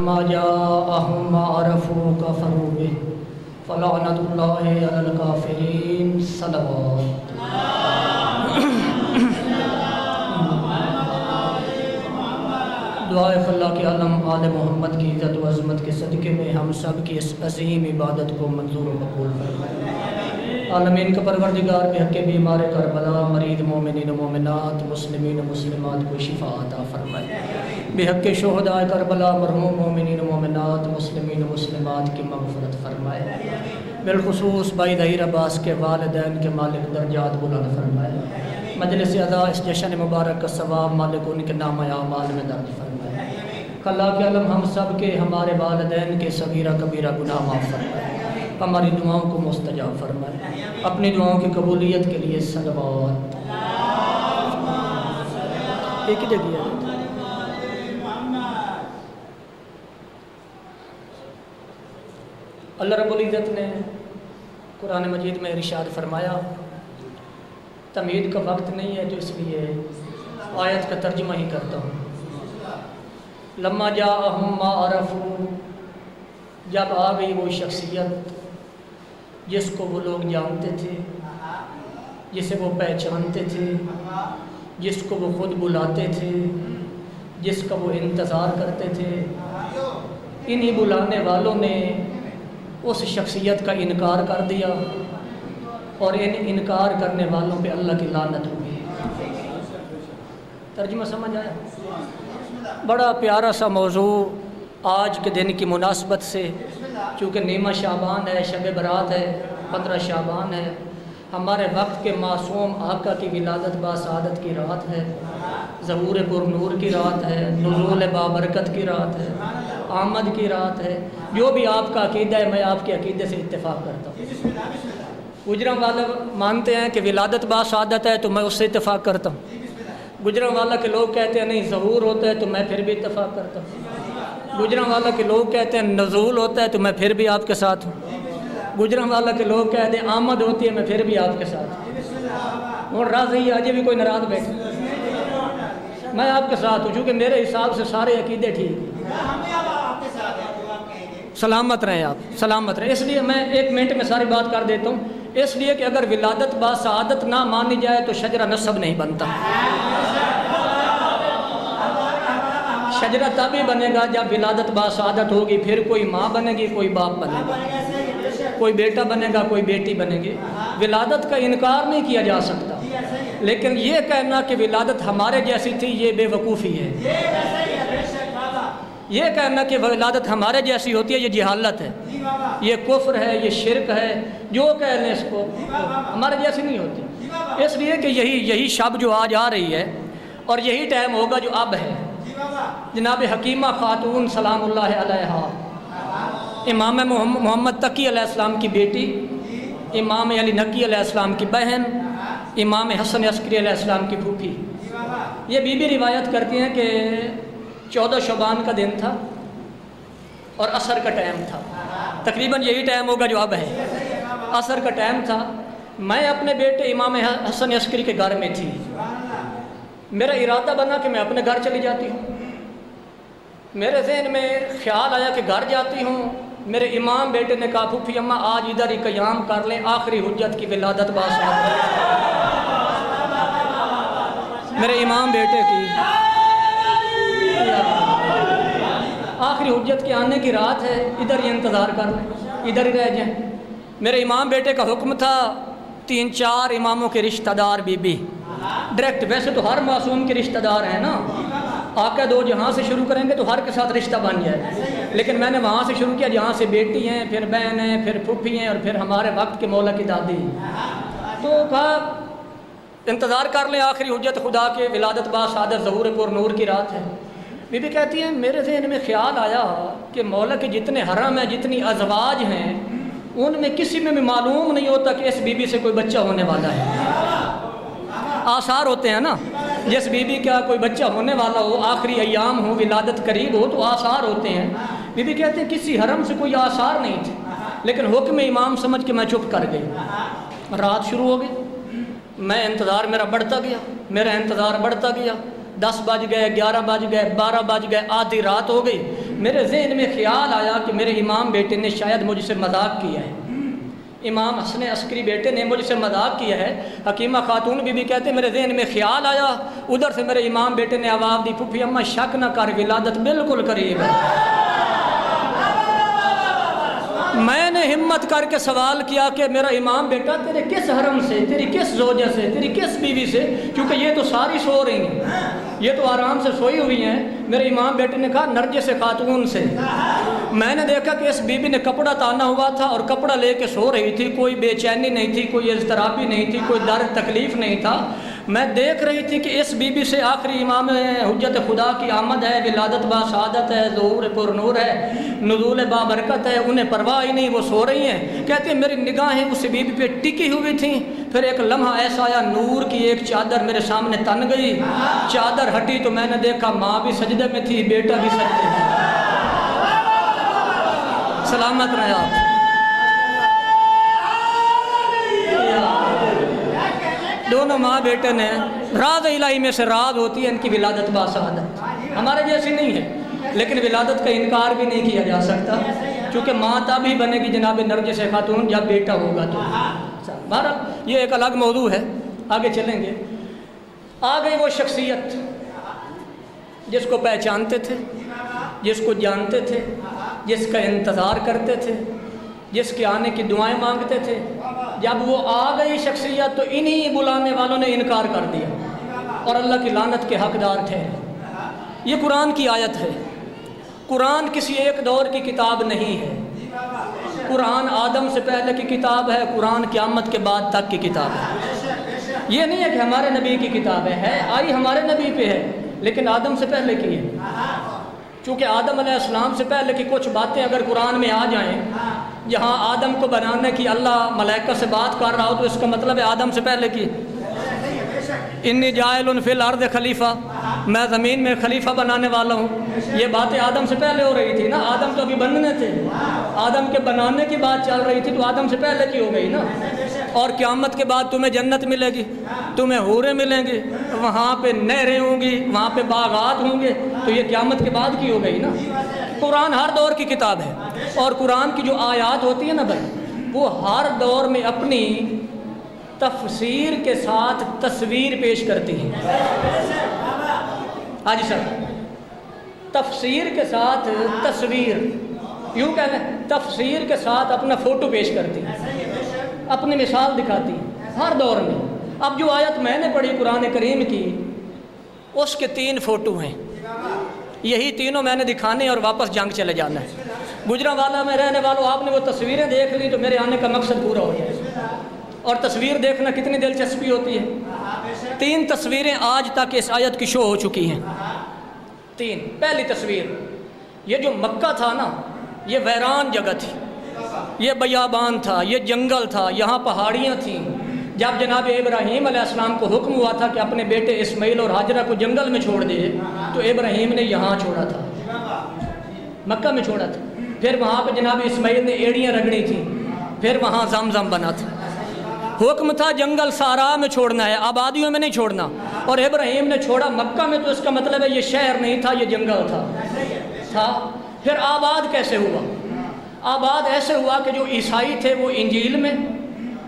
فلما جاءهم ما عرفوا كفروا به فلعنة الله على الكافرين صلوات دعائے خلا کے عالم آل محمد کی عزت و عظمت کے صدقے میں ہم سب کی اس عظیم عبادت کو منظور و مقبول فرمائے۔ عالمین کا پروردگار بحق بیمار کربلا، مرید مومنین و مومنات، مسلمین و مسلمات کو شفا عطا فرمائے۔ بحق شہداء کربلا، مرحوم مومنین و مومنات، مسلمین و مسلمات کی مغفرت فرمائے۔ بالخصوص بھائی ظہیر عباس کے والدین کے مالک درجات بلند فرمائے۔ مجلس ادا اس جشن مبارک کا ثواب مالک ان کے نام اعمال میں درج فرمائے۔ خلا کے عالم ہم سب کے، ہمارے والدین کے صغیرہ کبیرہ گناہ معاف فرمائے، ہماری دعاؤں کو مستجاب فرمائے، اپنی دعاؤں کی قبولیت کے لیے صلوات۔ ایک ہی جگہ ہے۔ اللہ رب العزت نے قرآن مجید میں ارشاد فرمایا، تمہید کا وقت نہیں ہے تو اس لیے آیت کا ترجمہ ہی کرتا ہوں۔ لما جاءہم ما عرفوا، جب آ گئی وہ شخصیت جس کو وہ لوگ جانتے تھے، جسے وہ پہچانتے تھے، جس کو وہ خود بلاتے تھے، جس کا وہ انتظار کرتے تھے، انہی بلانے والوں نے اس شخصیت کا انکار کر دیا، اور ان انکار کرنے والوں پہ اللہ کی لعنت ہوئی۔ ترجمہ سمجھ آیا؟ بڑا پیارا سا موضوع آج کے دن کی مناسبت سے، چونکہ نیمہ شعبان ہے، شب برات ہے، 15 شعبان ہے، ہمارے وقت کے معصوم آقا کی ولادت باسعادت کی رات ہے، ظہور پر نور کی رات ہے، نزول بابرکت کی رات ہے، آمد کی رات ہے۔ جو بھی آپ کا عقیدہ ہے میں آپ کے عقیدے سے اتفاق کرتا ہوں۔ گجراں والے مانتے ہیں کہ ولادت باسعادت ہے تو میں اس سے اتفاق کرتا ہوں۔ گجراں والا کے لوگ کہتے ہیں نہیں ظہور ہوتا ہے تو میں پھر بھی اتفاق کرتا ہوں۔ گجراں والا کے لوگ کہتے ہیں نزول ہوتا ہے تو میں پھر بھی آپ کے ساتھ ہوں۔ گجراں والا کے لوگ کہتے ہیں آمد ہوتی ہے، میں پھر بھی آپ کے ساتھ ہوں۔ اور راضی آج بھی کوئی ناراض بیٹھے، میں آپ کے ساتھ ہوں، چونکہ میرے حساب سے سارے عقیدے ٹھیک ہیں۔ سلامت رہیں آپ، سلامت رہیں۔ اس لیے میں 1 منٹ میں ساری بات کر دیتا ہوں، اس لیے کہ اگر ولادت باسعادت نہ مانی جائے تو شجرہ نسب نہیں بنتا۔ شجرہ تبھی بنے گا جب ولادت باسعادت ہوگی، پھر کوئی ماں بنے گی، کوئی باپ بنے گا، کوئی بیٹا بنے گا، کوئی بیٹی بنے گی۔ ولادت کا انکار نہیں کیا جا سکتا، لیکن یہ کہنا کہ ولادت ہمارے جیسی تھی یہ بے وقوفی ہے۔ یہ کہنا کہ ولادت ہمارے جیسی ہوتی ہے یہ جہالت ہے، یہ کفر ہے، یہ شرک ہے۔ جو کہہ لیں اس کو، ہمارے جیسی نہیں ہوتی۔ اس لیے کہ یہی شب جو آج آ رہی ہے، اور یہی ٹائم ہوگا جو اب ہے۔ جناب حکیمہ خاتون سلام اللہ علیہا، امام محمد تقی علیہ السلام کی بیٹی، امام علی نقی علیہ السلام کی بہن، امام حسن عسکری علیہ السلام کی پھوپھی، یہ بی بی روایت کرتی ہیں کہ 14 شعبان کا دن تھا اور عصر کا ٹائم تھا، تقریباً یہی ٹائم ہوگا جو اب ہے۔ عصر کا ٹائم تھا، میں اپنے بیٹے امام حسن عسکری کے گھر میں تھی۔ میرا ارادہ بنا کہ میں اپنے گھر چلی جاتی ہوں۔ میرے ذہن میں خیال آیا کہ گھر جاتی ہوں، میرے امام بیٹے نے کہا پھوپھی اماں آج ادھر ہی قیام کر لیں، آخری حجت کی ولادت باسعادت۔ میرے امام بیٹے کی آخری حجت کے آنے کی رات ہے، ادھر ہی انتظار کر لیں، ادھر ہی رہ جائیں۔ میرے امام بیٹے کا حکم تھا 3-4 اماموں کے رشتہ دار بی بی ڈائریکٹ، ویسے تو ہر معصوم کے رشتہ دار ہیں نا، آقا دو جہاں سے شروع کریں گے تو ہر کے ساتھ رشتہ بن جائے، لیکن میں نے وہاں سے شروع کیا جہاں سے بیٹی ہیں، پھر بہن ہیں، پھر پھوپھی ہیں، اور پھر ہمارے وقت کے مولا کی دادی۔ تو کہا انتظار کر لیں آخری حجت خدا کے، ولادت باسعادت ظہور پر نور کی رات ہے۔ بی بی کہتی ہیں میرے ذہن میں خیال آیا کہ مولا کے جتنے حرم ہیں، جتنی ازواج ہیں، ان میں کسی میں بھی معلوم نہیں ہوتا کہ اس بی بی سے کوئی بچہ ہونے والا ہے۔ آثار ہوتے ہیں نا، جس بی بی کا کوئی بچہ ہونے والا ہو، آخری ایام ہو، ولادت قریب ہو، تو آثار ہوتے ہیں۔ بی بی کہتے ہیں کسی حرم سے کوئی آثار نہیں تھے، لیکن حکم امام سمجھ کے میں چپ کر گئی۔ رات شروع ہو گئی، میں انتظار میرا بڑھتا گیا، میرا انتظار بڑھتا گیا، 10 بج گئے، 11 بج گئے، 12 بج گئے، آدھی رات ہو گئی۔ میرے ذہن میں خیال آیا کہ میرے امام بیٹے نے شاید مجھ سے مذاق کیا ہے، امام حسن عسکری بیٹے نے مجھ سے مذاق کیا ہے۔ حکیمہ خاتون بھی کہتے میرے ذہن میں خیال آیا، ادھر سے میرے امام بیٹے نے آواز دی، پھپھی اماں شک نہ کر، ولادت بالکل قریب ہے۔ میں نے ہمت کر کے سوال کیا کہ میرا امام بیٹا تیرے کس حرم سے، تیری کس زوجہ سے، تیری کس بیوی سے، کیونکہ یہ تو ساری سو رہی ہیں، یہ تو آرام سے سوئی ہوئی ہیں۔ میرے امام بیٹے نے کہا نرجس خاتون سے۔ میں نے دیکھا کہ اس بیوی نے کپڑا تانا ہوا تھا اور کپڑا لے کے سو رہی تھی، کوئی بے چینی نہیں تھی، کوئی اضطرابی نہیں تھی، کوئی درد تکلیف نہیں تھا۔ میں دیکھ رہی تھی کہ اس بی بی سے آخری امام حجت خدا کی آمد ہے، ولادت با سعادت ہے، ظہور پر نور ہے، نزول با برکت ہے، انہیں پرواہ ہی نہیں، وہ سو رہی ہیں۔ کہتے ہیں میری نگاہیں اس بی بی پہ ٹکی ہوئی تھیں، پھر ایک لمحہ ایسا آیا، نور کی ایک چادر میرے سامنے تن گئی، چادر ہٹی تو میں نے دیکھا ماں بھی سجدے میں تھی، بیٹا بھی سجدے میں۔ سلامت رہے آپ۔ دونوں ماں بیٹے نے راز الہی میں سے راز ہوتی ہے ان کی ولادت با سعادت، ہمارے جیسی نہیں ہے، لیکن ولادت کا انکار بھی نہیں کیا جا سکتا، چونکہ ماں تب ہی بنے گی جناب نرجس خاتون جب بیٹا ہوگا تو۔ بہرحال یہ ایک الگ موضوع ہے، آگے چلیں گے۔ آ گئی وہ شخصیت جس کو پہچانتے تھے، جس کو جانتے تھے، جس کا انتظار کرتے تھے، جس کے آنے کی دعائیں مانگتے تھے۔ جب وہ آ گئی شخصیت تو انہی بلانے والوں نے انکار کر دیا اور اللہ کی لعنت کے حقدار ٹھہرے۔ یہ قرآن کی آیت ہے، قرآن کسی ایک دور کی کتاب نہیں ہے، قرآن آدم سے پہلے کی کتاب ہے، قرآن قیامت کے بعد تک کی کتاب ہے۔ یہ نہیں ہے کہ ہمارے نبی کی کتاب ہے، آئی ہمارے نبی پہ ہے لیکن آدم سے پہلے کی ہے۔ چونکہ آدم علیہ السلام سے پہلے کی کچھ باتیں اگر قرآن میں آ جائیں، جہاں آدم کو بنانے کی اللہ ملائکہ سے بات کر رہا ہو تو اس کا مطلب ہے آدم سے پہلے کی۔ انی جاعل فی الارض خلیفہ، میں زمین میں خلیفہ بنانے والا ہوں، یہ باتیں آدم سے پہلے ہو رہی تھی نا، آدم تو ابھی بننے تھے، آدم کے بنانے کی بات چل رہی تھی تو آدم سے پہلے کی ہو گئی نا۔ اور قیامت کے بعد تمہیں جنت ملے گی، تمہیں حوریں ملیں گی، وہاں پہ نہریں ہوں گی، وہاں پہ باغات ہوں گے، تو یہ قیامت کے بعد کی ہو گئی نا۔ قرآن ہر دور کی کتاب ہے اور قرآن کی جو آیات ہوتی ہے نا بھائی، وہ ہر دور میں اپنی تفسیر کے ساتھ تصویر پیش کرتی ہے۔ حاجی صاحب، تفسیر کے ساتھ تصویر، یوں کہتے ہیں تفسیر کے ساتھ اپنا فوٹو پیش کرتی ہے، اپنی مثال دکھاتی ہے ہر دور میں۔ اب جو آیت میں نے پڑھی قرآن کریم کی، اس کے 3 فوٹو ہیں، یہی تینوں میں نے دکھانے اور واپس جنگ چلے جانا ہے۔ گجرانوالہ میں رہنے والوں، آپ نے وہ تصویریں دیکھ لی تو میرے آنے کا مقصد پورا ہو جائے۔ اور تصویر دیکھنا کتنی دلچسپی ہوتی ہے۔ 3 تصویریں آج تک اس آیت کی شو ہو چکی ہیں۔ 3، پہلی تصویر، یہ جو مکہ تھا نا، یہ ویران جگہ تھی، یہ بیابان تھا، یہ جنگل تھا، یہاں پہاڑیاں تھیں۔ جب جناب ابراہیم علیہ السلام کو حکم ہوا تھا کہ اپنے بیٹے اسماعیل اور ہاجرہ کو جنگل میں چھوڑ دے، تو ابراہیم نے یہاں چھوڑا تھا، مکہ میں چھوڑا تھا۔ پھر وہاں پہ جناب اسماعیل نے ایڑیاں رگڑی تھیں، پھر وہاں زمزم بنا تھا۔ حکم تھا جنگل صحرا میں چھوڑنا ہے، آبادیوں میں نہیں چھوڑنا، اور ابراہیم نے چھوڑا مکہ میں، تو اس کا مطلب ہے یہ شہر نہیں تھا، یہ جنگل تھا۔ پھر آباد کیسے ہوا؟ آباد ایسے ہوا کہ جو عیسائی تھے وہ انجیل میں،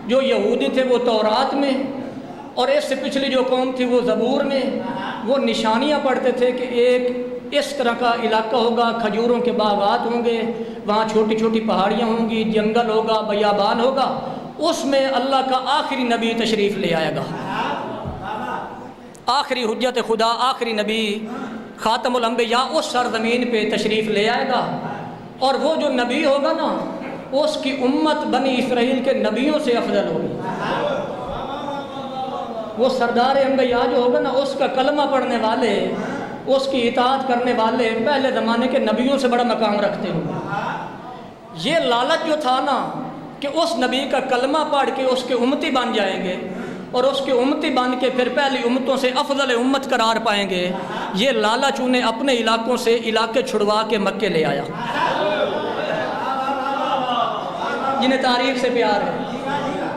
جو یہودی تھے وہ تورات میں، اور اس سے پچھلی جو قوم تھی وہ زبور میں۔ وہ نشانیاں پڑھتے تھے کہ ایک اس طرح کا علاقہ ہوگا، کھجوروں کے باغات ہوں گے، وہاں چھوٹی چھوٹی پہاڑیاں ہوں گی، جنگل ہوگا، بیابان ہوگا، اس میں اللہ کا آخری نبی تشریف لے آئے گا، آخری حجت خدا، آخری نبی، خاتم الانبیاء اس سرزمین پہ تشریف لے آئے گا۔ اور وہ جو نبی ہوگا نا، اس کی امت بنی اسرائیل کے نبیوں سے افضل ہوگی۔ وہ سردار انبیاء جو ہوگا نا، اس کا کلمہ پڑھنے والے، اس کی اطاعت کرنے والے پہلے زمانے کے نبیوں سے بڑا مقام رکھتے ہوں۔ یہ لالچ جو تھا نا کہ اس نبی کا کلمہ پڑھ کے اس کے امتی بن جائیں گے، اور اس کے امتی بن کے پھر پہلی امتوں سے افضل امت قرار پائیں گے، یہ لالچ انہیں اپنے علاقوں سے علاقے چھڑوا کے مکے لے آیا۔ جنہیں تاریخ سے پیار ہے،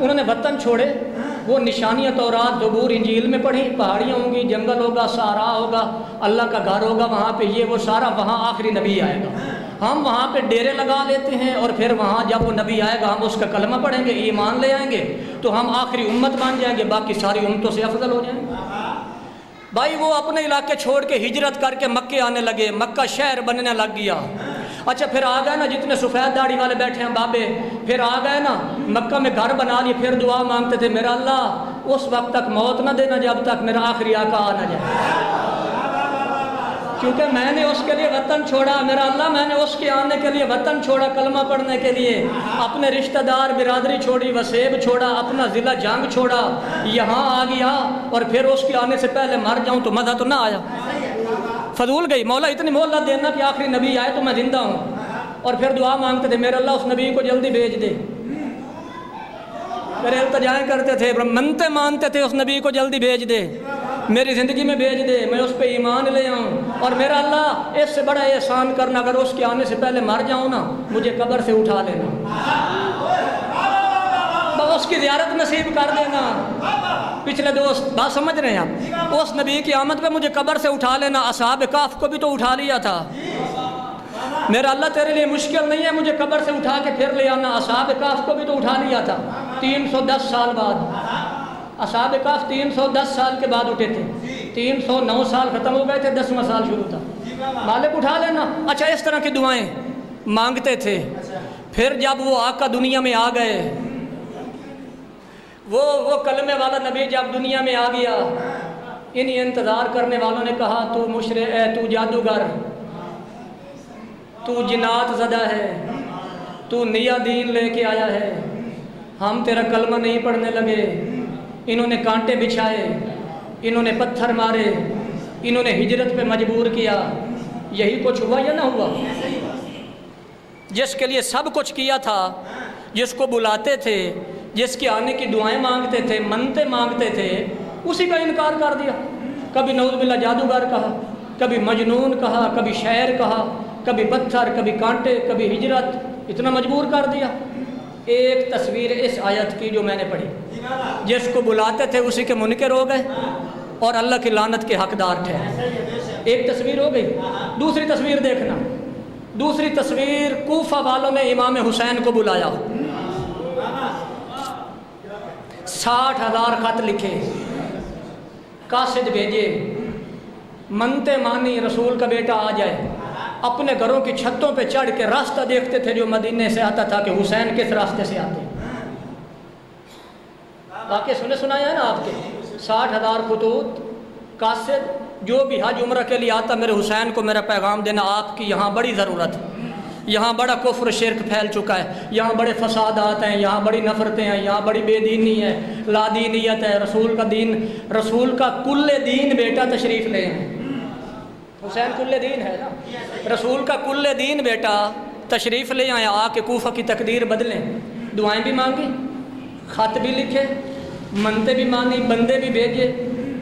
انہوں نے وطن چھوڑے، وہ نشانیاں تورات، زبور، انجیل میں پڑھی، پہاڑیاں ہوں گی، جنگل ہوگا، صحرا ہوگا، اللہ کا گھر ہوگا وہاں پہ، یہ وہ سارا، وہاں آخری نبی آئے گا۔ ہم وہاں پہ ڈیرے لگا لیتے ہیں اور پھر وہاں جب وہ نبی آئے گا ہم اس کا کلمہ پڑھیں گے، ایمان لے آئیں گے تو ہم آخری امت بن جائیں گے، باقی ساری امتوں سے افضل ہو جائیں گے۔ بھائی وہ اپنے علاقے چھوڑ کے ہجرت کر کے مکے آنے لگے، مکہ شہر بننے لگ گیا۔ اچھا پھر آ گئے نا جتنے سفید داڑھی والے بیٹھے ہیں بابے، پھر آ گئے نا مکہ میں گھر بنا لیے، پھر دعا مانگتے تھے میرا اللہ اس وقت تک موت نہ دینا جب تک میرا آخری آقا آ نہ جائے، کیونکہ میں نے اس کے لیے وطن چھوڑا، میرا اللہ میں نے اس کے آنے کے لیے وطن چھوڑا، کلمہ پڑھنے کے لیے اپنے رشتہ دار برادری چھوڑی، وسیب چھوڑا، اپنا ضلع جنگ چھوڑا، یہاں آ گیا اور پھر اس کے آنے سے پہلے مر جاؤں تو مزہ تو نہ آیا، فضول گئی۔ مولا اتنی مہلت دینا کہ آخری نبی آئے تو میں زندہ ہوں، اور پھر دعا مانگتے تھے میرے اللہ اس نبی کو جلدی بھیج دے، میرے التجائیں کرتے تھے، منتے مانتے تھے اس نبی کو جلدی بھیج دے، میری زندگی میں بھیج دے، میں اس پہ ایمان لے آؤں، اور میرا اللہ اس سے بڑا احسان کرنا اگر اس کے آنے سے پہلے مر جاؤں نا مجھے قبر سے اٹھا لینا، اس کی زیارت نصیب کر دینا۔ پچھلے دوست بات سمجھ رہے ہیں آپ، اس نبی کی آمد پہ مجھے قبر سے اٹھا لینا، اصحاب کہف کو بھی تو اٹھا لیا تھا، میرا اللہ تیرے لیے مشکل نہیں ہے، مجھے قبر سے اٹھا کے پھر لے آنا، اصحاب کہف کو بھی تو اٹھا لیا تھا 310 سال بعد، اصحاب کہف 310 سال کے بعد اٹھے تھے، 309 سال ختم ہو گئے تھے، 10واں سال شروع تھا، مالک اٹھا لینا۔ اچھا اس طرح کی دعائیں مانگتے تھے۔ پھر جب وہ آقا دنیا میں آ گئے، وہ کلمے والا نبی جب دنیا میں آ گیا، انہی انتظار کرنے والوں نے کہا تو مشرک ہے، تو جادوگر، تو جنات زدہ ہے، تو نیا دین لے کے آیا ہے، ہم تیرا کلمہ نہیں پڑھنے لگے۔ انہوں نے کانٹے بچھائے، انہوں نے پتھر مارے، انہوں نے ہجرت پہ مجبور کیا، یہی کچھ ہوا یا نہ ہوا؟ جس کے لیے سب کچھ کیا تھا، جس کو بلاتے تھے، جس کے آنے کی دعائیں مانگتے تھے، منتیں مانگتے تھے، اسی کا انکار کر دیا۔ کبھی نعوذ باللہ جادوگر کہا، کبھی مجنون کہا، کبھی شاعر کہا، کبھی پتھر، کبھی کانٹے، کبھی ہجرت، اتنا مجبور کر دیا۔ ایک تصویر اس آیت کی جو میں نے پڑھی، جس کو بلاتے تھے اسی کے منکر ہو گئے اور اللہ کی لعنت کے حقدار تھے۔ ایک تصویر ہو گئی۔ دوسری تصویر دیکھنا، دوسری تصویر کوفہ والوں نے امام حسین کو بلایا، 60,000 خط لکھے، قاصد بھیجے، منتے مانی رسول کا بیٹا آ جائے، اپنے گھروں کی چھتوں پہ چڑھ کے راستہ دیکھتے تھے جو مدینے سے آتا تھا کہ حسین کس راستے سے آتے۔ واقعہ سنایا ہے نا آپ کے، 60,000 خطوط، قاصد جو بھی حج عمرہ کے لیے آتا میرے حسین کو میرا پیغام دینا، آپ کی یہاں بڑی ضرورت ہے، یہاں بڑا کفر شرک پھیل چکا ہے، یہاں بڑے فسادات ہیں، یہاں بڑی نفرتیں ہیں، یہاں بڑی بے دینی ہے، لا دینیت ہے، رسول کا دین، رسول کا کل دین بیٹا تشریف لے ہیں۔ حسین کل دین ہے نا، رسول کا کل دین بیٹا تشریف لے آئے، آ کے کوفہ کی تقدیر بدلیں۔ دعائیں بھی مانگی، خط بھی لکھے، منتیں بھی مانی، بندے بھی بھیجے،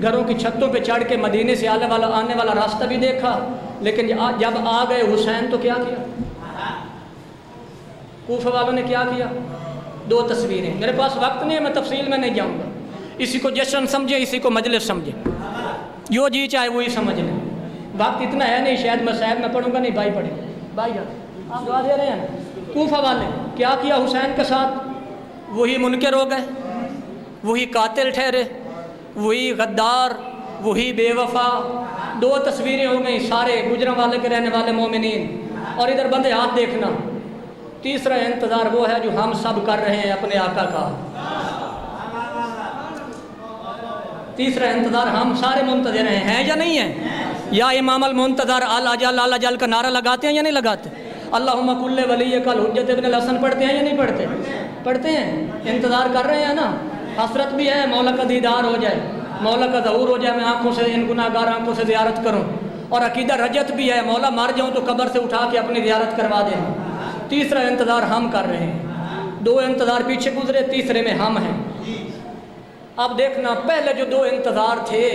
گھروں کی چھتوں پہ چڑھ کے مدینے سے آنے والا راستہ بھی دیکھا، لیکن جب آ گئے حسین تو کیا کیا؟ کوفہ والوں نے کیا کیا؟ 2 تصویریں، میرے پاس وقت نہیں ہے، میں تفصیل میں نہیں جاؤں گا، اسی کو جشن سمجھے، اسی کو مجلس سمجھے، جو جی چاہے وہی سمجھ لیں، وقت اتنا ہے نہیں، شاید میں صاحب میں پڑھوں گا، نہیں بھائی پڑھیں، بھائی جان آپ دعا دے رہے ہیں نا۔ کوفہ والے کیا کیا حسین کے ساتھ؟ وہی منکر ہو گئے، وہی قاتل ٹھہرے، وہی غدار، وہی بے وفا، 2 تصویریں ہو گئیں، سارے گجرانوالے کے رہنے والے مومنین، اور ادھر بندے ہاتھ دیکھنا۔ تیسرا انتظار وہ ہے جو ہم سب کر رہے ہیں اپنے آقا کا، تیسرا انتظار ہم سارے منتظر ہیں یا نہیں ہیں؟ یا امام المنتظر الاجل الاجل کا نعرہ لگاتے ہیں یا نہیں لگاتے؟ اللہم کل ولیک الحجت ابن الحسن پڑھتے ہیں یا نہیں پڑھتے؟ پڑھتے ہیں، انتظار کر رہے ہیں نا۔ حسرت بھی ہے مولا کا دیدار ہو جائے، مولا کا ظہور ہو جائے، میں آنکھوں سے ان گناہگار آنکھوں سے زیارت کروں، اور عقیدہ رجت بھی ہے مولا مر جاؤں تو قبر سے اٹھا کے اپنی زیارت کروا دیں۔ تیسرا انتظار ہم کر رہے ہیں، 2 انتظار پیچھے گزرے، تیسرے میں ہم ہیں۔ اب دیکھنا پہلے جو 2 انتظار تھے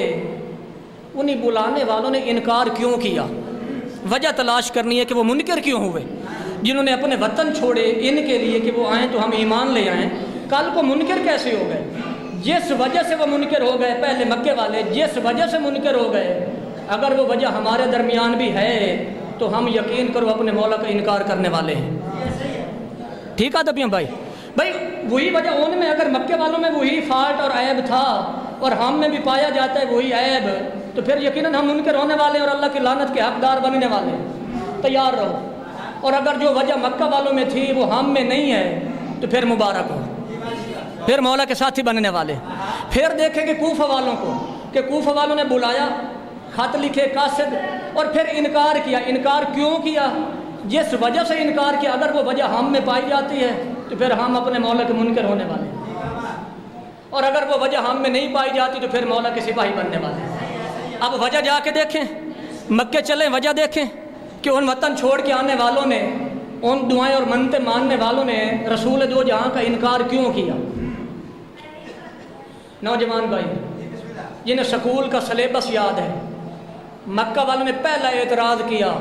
انہیں بلانے والوں نے انکار کیوں کیا؟ وجہ تلاش کرنی ہے کہ وہ منکر کیوں ہوئے۔ جنہوں نے اپنے وطن چھوڑے ان کے لیے کہ وہ آئیں تو ہم ایمان لے آئیں، کل کو منکر کیسے ہو گئے؟ جس وجہ سے وہ منکر ہو گئے، پہلے مکے والے جس وجہ سے منکر ہو گئے، اگر وہ وجہ ہمارے درمیان بھی ہے تو ہم یقین کرو اپنے مولا کا انکار کرنے والے ہیں۔ ٹھیک ہے دبیاں بھائی وہی وجہ ان میں اگر مکے والوں میں وہی فالٹ اور عیب تھا اور ہم میں بھی پایا جاتا ہے وہی عیب، تو پھر یقیناً ہم ان کے رونے والے اور اللہ کی لعنت کے حقدار بننے والے ہیں۔ تیار رہو۔ اور اگر جو وجہ مکہ والوں میں تھی وہ ہم میں نہیں ہے تو پھر مبارک ہو، پھر مولا کے ساتھی بننے والے۔ پھر دیکھیں گے کوفہ والوں کو کہ کوفہ والوں نے بلایا، خط لکھے قاصد، اور پھر انکار کیا۔ انکار کیوں کیا؟ جس وجہ سے انکار کیا اگر وہ وجہ ہم میں پائی جاتی ہے تو پھر ہم اپنے مولا کے منکر ہونے والے ہیں، اور اگر وہ وجہ ہم میں نہیں پائی جاتی تو پھر مولا کے سپاہی بننے والے ہیں۔ اب وجہ جا کے دیکھیں، مکے چلیں وجہ دیکھیں کہ ان وطن چھوڑ کے آنے والوں نے، ان دعائیں اور منتیں ماننے والوں نے رسول دو جہاں کا انکار کیوں کیا؟ نوجوان بھائی جنہیں سکول کا سلیبس یاد ہے، مکہ والوں نے پہلا اعتراض کیا،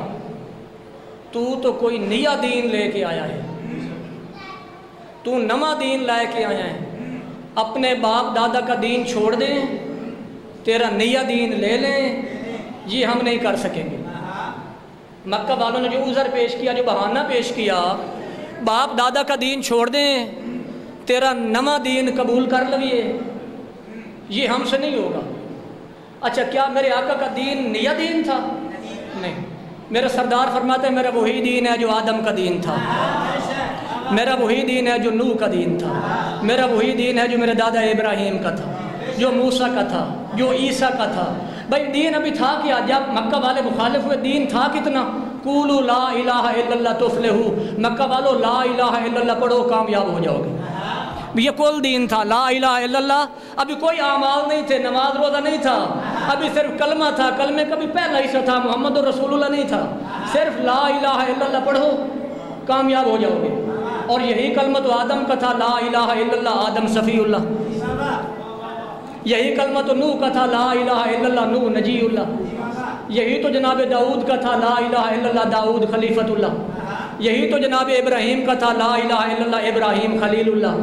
تو کوئی نیا دین لے کے آیا ہے، تو نواں دین لے کے آیا ہے، اپنے باپ دادا کا دین چھوڑ دیں، تیرا نیا دین لے لیں، یہ ہم نہیں کر سکیں گے۔ مکہ والوں نے جو عذر پیش کیا، جو بہانہ پیش کیا، باپ دادا کا دین چھوڑ دیں، تیرا نواں دین قبول کر لویے، یہ ہم سے نہیں ہوگا۔ اچھا کیا میرے آقا کا دین نیا دین تھا؟ نہیں، میرا سردار فرماتے ہیں میرا وہی دین ہے جو آدم کا دین تھا، میرا وہی دین ہے جو نوح کا دین تھا، میرا وہی دین ہے جو میرے دادا ابراہیم کا تھا، جو موسیٰ کا تھا، جو عیسیٰ کا تھا۔ بھائی دین ابھی تھا کیا؟ جب مکہ والے مخالف ہوئے دین تھا کتنا؟ قولوا لا الہ الا اللہ تفلحوا، مکہ والو لا الہ الا اللہ پڑھو کامیاب ہو جاؤ گے، یہ کل دین تھا، لا الہ الا اللہ۔ ابھی کوئی اعمال نہیں تھے، نماز روزہ نہیں تھا، ابھی صرف کلمہ تھا، کلمے کا بھی پہلا حصہ تھا، محمد رسول اللہ نہیں تھا، صرف لا الہ الا اللہ پڑھو کامیاب ہو جاؤ گے۔ اور یہی کلمہ تو آدم کا تھا، لا الہ الا اللہ آدم صفی اللہ، یہی کلمہ تو نوح کا تھا، لا الہ الا اللہ نوح نجی اللہ، یہی تو جناب داؤد کا تھا، لا الہ الا اللہ داؤد خلیفۃ اللہ، یہی تو جناب ابراہیم کا تھا، لا الہ الا اللہ ابراہیم خلیل اللہ،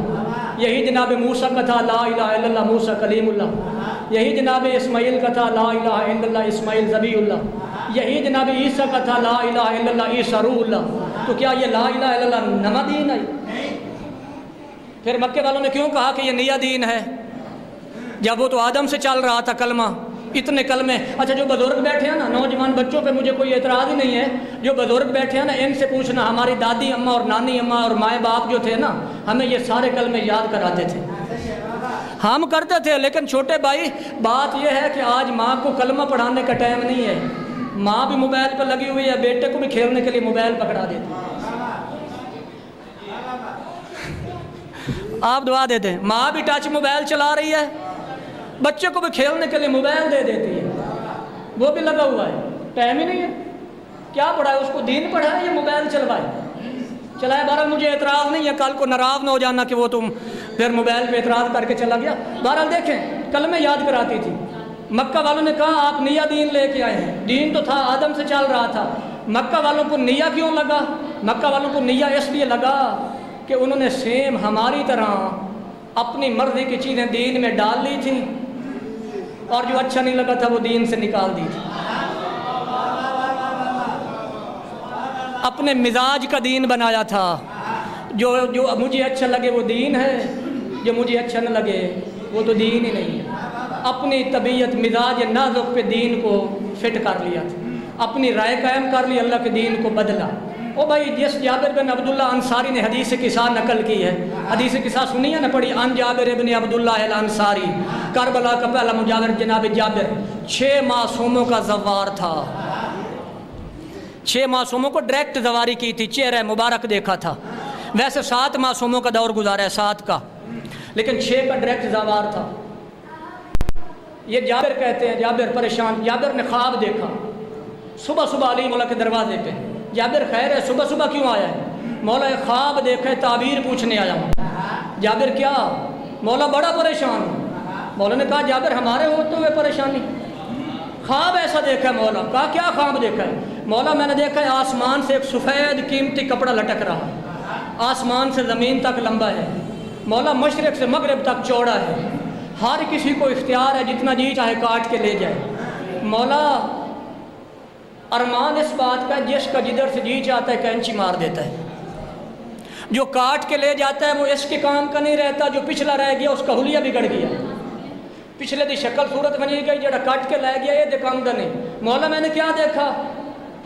یہی جناب موسیٰ کا تھا، لا الہ الا اللہ موسیٰ کلیم اللہ، یہی جناب اسماعیل کا تھا، لا الہ الا اللہ اسماعیل ذبیح اللہ، یہی جناب عیسیٰ کا تھا، لا الہ الا اللہ عیسیٰ روح اللہ۔ تو کیا یہ لا الہ الا اللہ نواں دین ہے؟ پھر مکے والوں نے کیوں کہا کہ یہ نیا دین ہے جب وہ تو آدم سے چل رہا تھا کلمہ، اتنے کلمے؟ اچھا جو بزرگ بیٹھے ہیں نا، نوجوان بچوں پہ مجھے کوئی اعتراض ہی نہیں ہے، جو بزرگ بیٹھے ہیں نا ان سے پوچھنا، ہماری دادی اماں اور نانی اماں اور مائیں باپ جو تھے نا ہمیں یہ سارے کلمے یاد کراتے تھے، ہم کرتے تھے، لیکن چھوٹے بھائی بات یہ ہے کہ آج ماں کو کلمہ پڑھانے کا ٹائم نہیں ہے، ماں بھی موبائل پر لگی ہوئی ہے، بیٹے کو بھی کھیلنے کے لیے موبائل پکڑا دیتی ہے۔ آپ دعا دیتے ہیں، ماں بھی ٹچ موبائل چلا رہی ہے، بچے کو بھی کھیلنے کے لیے موبائل دے دیتی ہے، وہ بھی لگا ہوا ہے، ٹائم ہی نہیں ہے۔ کیا پڑھا ہے اس کو؟ دین پڑھا ہے یا موبائل چلائے؟ بہرحال مجھے اعتراض نہیں ہے، کل کو ناراض نہ ہو جانا کہ وہ تم پھر موبائل پہ اعتراض کر کے چلا گیا۔ بہرحال دیکھیں کلمے یاد کراتی تھی۔ مکہ والوں نے کہا آپ نیا دین لے کے آئے ہیں، دین تو تھا آدم سے چل رہا تھا۔ مکہ والوں کو نیا کیوں لگا؟ مکہ والوں کو نیا اس لیے لگا کہ انہوں نے سیم ہماری طرح اپنی مرضی کی چیزیں دین میں ڈال لی تھیں، اور جو اچھا نہیں لگا تھا وہ دین سے نکال دی تھی۔ اپنے مزاج کا دین بنایا تھا، جو مجھے اچھا لگے وہ دین ہے، جو مجھے اچھا نہ لگے وہ تو دین ہی نہیں ہے۔ اپنی طبیعت مزاج نازک پہ دین کو فٹ کر لیا تھا، اپنی رائے قائم کر لی، اللہ کے دین کو بدلا۔ او بھائی جس جابر بن عبداللہ انصاری نے حدیث قصہ نقل کی ہے، حدیث قصہ سنی ہے نہ پڑھی؟ ان جابر بن عبداللہ الانصاری، کربلا کا پہلا مجاور جناب جابر 6 معصوموں کا زوار تھا، 6 معصوموں کو ڈائریکٹ زواری کی تھی، چہرہ مبارک دیکھا تھا۔ ویسے 7 معصوموں کا دور گزارا ہے، 7 کا، لیکن 6 کا ڈائریکٹ زوار تھا۔ یہ جابر کہتے ہیں، جابر پریشان، جابر نے خواب دیکھا صبح صبح علی مولا کے دروازے پہ۔ جابر خیر ہے، صبح صبح کیوں آیا ہے؟ مولا خواب دیکھے تعبیر پوچھنے آیا ہوں۔ جابر کیا؟ مولا بڑا پریشان ہوں۔ مولا نے کہا جابر ہمارے ہوتے ہوئے پریشانی؟ خواب ایسا دیکھا ہے مولا؟ کہا کیا خواب دیکھا ہے؟ مولا میں نے دیکھا ہے آسمان سے ایک سفید قیمتی کپڑا لٹک رہا، آسمان سے زمین تک لمبا ہے، مولا مشرق سے مغرب تک چوڑا ہے، ہر کسی کو اختیار ہے جتنا جی چاہے کاٹ کے لے جائے۔ مولا ارمان اس بات کا جس کا جدھر سے جی چاہتا ہے کینچی مار دیتا ہے، جو کاٹ کے لے جاتا ہے وہ اس کے کام کا نہیں رہتا، جو پچھلا رہ گیا اس کا حلیہ بگڑ گیا، پچھلے دی شکل صورت بنی گئی، جڑا کٹ کے لے گیا یہ دکھاؤں گا نہیں۔ مولا میں نے کیا دیکھا؟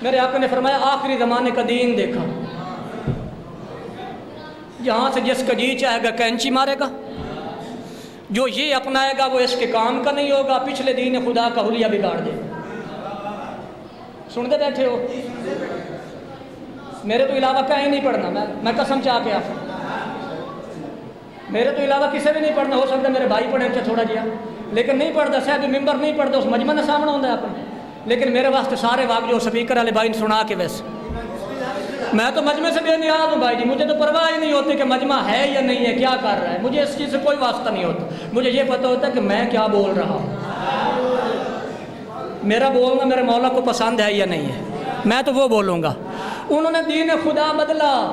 میرے آقا نے فرمایا آخری زمانے کا دین دیکھا، یہاں سے جس کا جی چاہے گا کینچی مارے گا، جو یہ اپنائے گا وہ اس کے کام کا نہیں ہوگا، پچھلے دین خدا کا حلیہ بگاڑ دے گا۔ سنتے بیٹھے ہو؟ میرے تو علاوہ کہیں نہیں پڑھنا، میں قسم چاہ کے آپ میرے تو علاوہ کسی بھی نہیں پڑھنا، ہو سکتا ہے میرے بھائی پڑھیں تھوڑا جہا، لیکن نہیں پڑھتا، صاحب ممبر نہیں پڑھتا، اس مجمع نے سامنا ہوتا ہے اپنے، لیکن میرے واسطے سارے واقع جو سپیکر والے بھائی نے سنا کے ویسے میں تو مجمع سے بے نیاز ہوں بھائی جی، مجھے تو پرواہ ہی نہیں ہوتی کہ مجمع ہے یا نہیں ہے، کیا کر رہا ہے، مجھے اس چیز سے کوئی واسطہ نہیں ہوتا، مجھے یہ پتہ ہوتا ہے کہ میں کیا بول رہا ہوں، میرا بولنا میرے مولا کو پسند ہے یا نہیں ہے، میں تو وہ بولوں گا۔ انہوں نے دین خدا بدلا،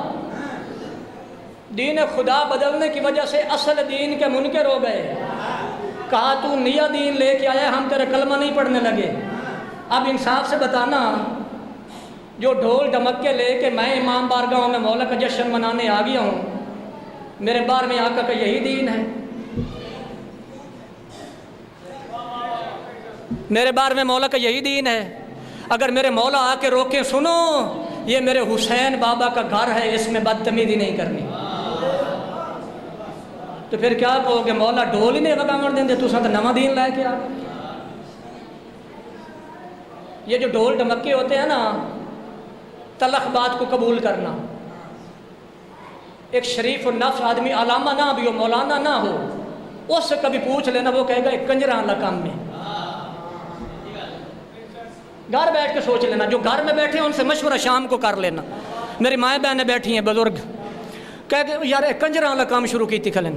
دین خدا بدلنے کی وجہ سے اصل دین کے منکر ہو گئے، کہا تو نیا دین لے کے آیا، ہم تیرے کلمہ نہیں پڑھنے لگے۔ اب انصاف سے بتانا، جو ڈھول ڈمکے لے کے میں امام بارگاہوں میں مولا کا جشن منانے آ گیا ہوں، میرے بار میں آقا کا یہی دین ہے، میرے بار میں مولا کا یہی دین ہے۔ اگر میرے مولا آ کے روکیں، سنو یہ میرے حسین بابا کا گھر ہے، اس میں بدتمیزی نہیں کرنی، تو پھر کیا کہو گے؟ مولا ڈھول ہی نہیں بگاوڑ دیں دے، تو ساتھ نواں دین لائے کے آ گئے۔ یہ جو ڈھول ڈمکے ہوتے ہیں نا، تلخ بات کو قبول کرنا، ایک شریف النفس آدمی علامہ نہ بھی ہو، مولانا نہ ہو، اس سے کبھی پوچھ لینا، وہ کہے گا ایک کنجران لکام میں، گھر بیٹھ کے سوچ لینا، جو گھر میں بیٹھے ہیں ان سے مشورہ شام کو کر لینا۔ میری مائیں بہنیں بیٹھی ہیں بزرگ، کہہ کہ یار ایک کنجران لکام شروع کی تھی کھلن۔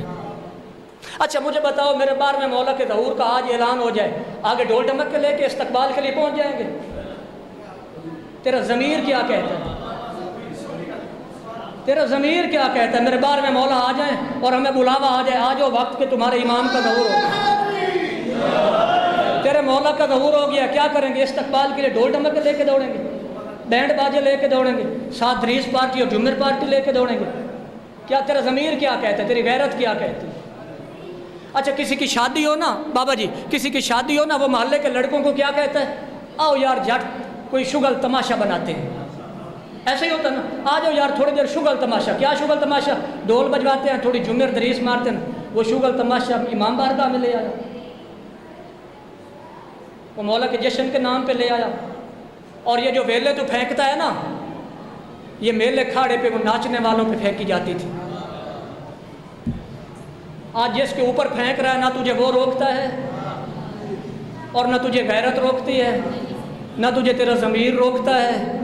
اچھا مجھے بتاؤ، میرے بار میں مولا کے ظہور کا آج اعلان ہو جائے، آگے ڈھول ڈمک کے لے کے استقبال کے لیے پہنچ جائیں گے؟ تیرا ضمیر کیا کہتا ہے؟ تیرا ضمیر کیا کہتا ہے؟ میرے بار میں مولا آ جائیں اور ہمیں بلاوا آ جائے، آ جاؤ وقت کے تمہارے امام کا ظہور ہو گیا، تیرے مولا کا ظہور ہو گیا، کیا کریں گے؟ استقبال کے لیے ڈھول ڈمک کے لے کے دوڑیں گے، بینڈ باجے لے کے دوڑیں گے، ساتھ دریس پارٹی اور جمر پارٹی لے کے دوڑیں گے؟ کیا تیرا ضمیر کیا کہتا ہے؟ تیری غیرت کیا کہتی ہے؟ اچھا کسی کی شادی ہو نا بابا جی، کسی کی شادی ہو نا، وہ محلے کے لڑکوں کو کیا کہتا ہے؟ آؤ یار جٹ کوئی شغل تماشا بناتے ہیں، ایسے ہی ہوتا نا، آ جاؤ یار تھوڑی دیر شغل تماشا۔ کیا شغل تماشا؟ ڈھول بجواتے ہیں، تھوڑی جمر دریس مارتے ہیں، وہ شغل تماشا امام بارگاہ میں لے آیا، وہ مولا کے جشن کے نام پہ لے آیا۔ اور یہ جو ویلے تو پھینکتا ہے نا، یہ میلے کھاڑے پہ وہ ناچنے والوں پہ پھینکی جاتی تھی، آج جس کے اوپر پھینک رہا ہے نہ تجھے وہ روکتا ہے، اور نہ تجھے غیرت روکتی ہے، نہ تجھے تیرا ضمیر روکتا ہے،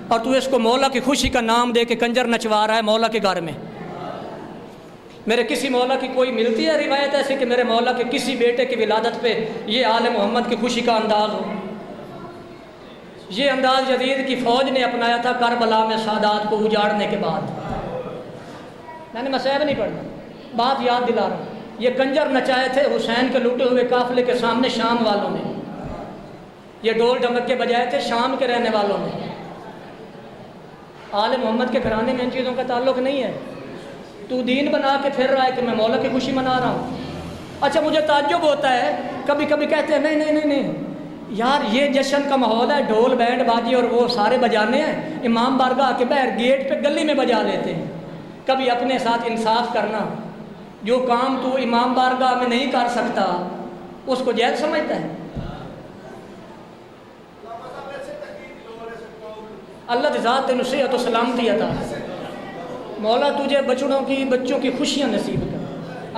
اور تو اس کو مولا کی خوشی کا نام دے کے کنجر نچوا رہا ہے مولا کے گھر میں۔ میرے کسی مولا کی کوئی ملتی ہے روایت ایسے کہ میرے مولا کے کسی بیٹے کی ولادت پہ یہ آل محمد کی خوشی کا انداز ہو؟ یہ انداز یزید کی فوج نے اپنایا تھا کربلا میں سادات کو اجاڑنے کے بعد۔ میں نے مسائب نہیں پڑھنا، بات یاد دلا رہا ہوں، یہ کنجر نچائے تھے حسین کے لوٹے ہوئے قافلے کے سامنے شام والوں نے، یہ ڈول ڈمکے بجائے تھے شام کے رہنے والوں نے۔ آل محمد کے گھرانے میں ان چیزوں کا تعلق نہیں ہے، تو دین بنا کے پھر رہا ہے کہ میں مولا کی خوشی منا رہا ہوں۔ اچھا مجھے تعجب ہوتا ہے، کبھی کبھی کہتے ہیں نہیں نہیں نہیں نہیں یار یہ جشن کا ماحول ہے، ڈھول بینڈ باجی اور وہ سارے بجانے ہیں، امام بارگاہ کے باہر گیٹ پہ گلی میں بجا لیتے ہیں۔ کبھی اپنے ساتھ انصاف کرنا، جو کام تو امام بارگاہ میں نہیں کر سکتا اس کو جائز سمجھتا ہے؟ اللہ کی ذات تینوں صحت و سلامتی عطا، مولا تجھے بچوں کی خوشیاں نصیب کر۔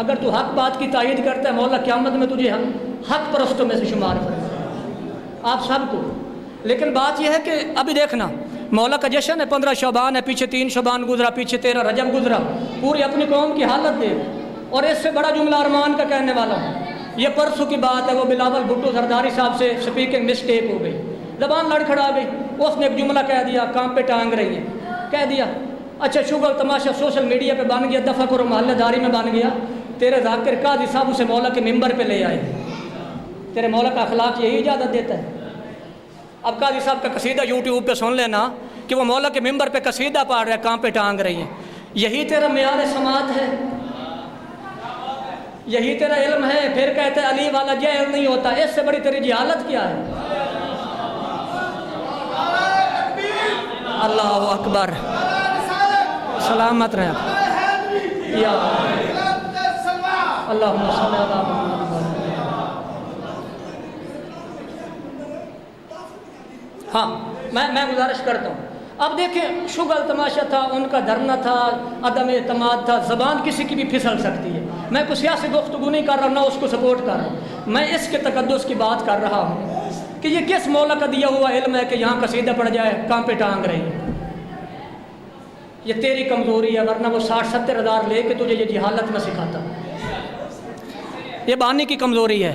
اگر تو حق بات کی تائید کرتا ہے، مولا قیامت میں تجھے حق پرستوں میں سے شمار کرے، آپ سب کو۔ لیکن بات یہ ہے کہ ابھی دیکھنا، مولا کا جشن ہے، 15 شعبان ہے، پیچھے 3 شعبان گزرا، پیچھے 13 رجب گزرا، پوری اپنی قوم کی حالت دیکھ۔ اور اس سے بڑا جملہ ارمان کا کہنے والا ہوں، یہ پرسوں کی بات ہے، وہ بلاول بھٹو زرداری صاحب سے سپیکنگ مسٹیک ہو گئی، زبان لڑکھڑا گئی، اس نے ایک جملہ کہہ دیا، کام پہ ٹانگ رہی ہے، کہہ دیا اچھا شغل تماشا سوشل میڈیا پہ بن گیا، دفعہ کرو محلہ داری میں بن گیا، تیرے ذاکر قاضی صاحب اسے مولا کے ممبر پہ لے آئے، تیرے مولا کا اخلاق یہی اجازت دیتا ہے؟ اب قاضی صاحب کا قصیدہ یوٹیوب پہ سن لینا کہ وہ مولا کے ممبر پہ قصیدہ پڑھ رہے ہیں، کہاں پہ ٹانگ رہی ہیں. یہی تیرا معیار سماعت ہے، یہی تیرا علم ہے. پھر کہتے ہیں علی والا جہل نہیں ہوتا. اس سے بڑی تیری جہالت کیا ہے؟ اللہ اکبر. سلامت رہے یا اللہم صلی علی محمد. ہاں میں گزارش کرتا ہوں. اب دیکھیں شغل تماشا تھا، ان کا دھرنا تھا، عدم اعتماد تھا. زبان کسی کی بھی پھسل سکتی ہے. میں کوئی سیاسی گفتگو نہیں کر رہا ہوں، نہ اس کو سپورٹ کر رہا ہوں. میں اس کے تقدس کی بات کر رہا ہوں کہ یہ کس مولا کا دیا ہوا علم ہے کہ یہاں قصیدہ پڑ جائے کہاں پہ ٹانگ رہی ہے. یہ تیری کمزوری ہے، ورنہ وہ 60-70 ہزار لے کے تجھے یہ جہالت میں سکھاتا. یہ بانی کی کمزوری ہے،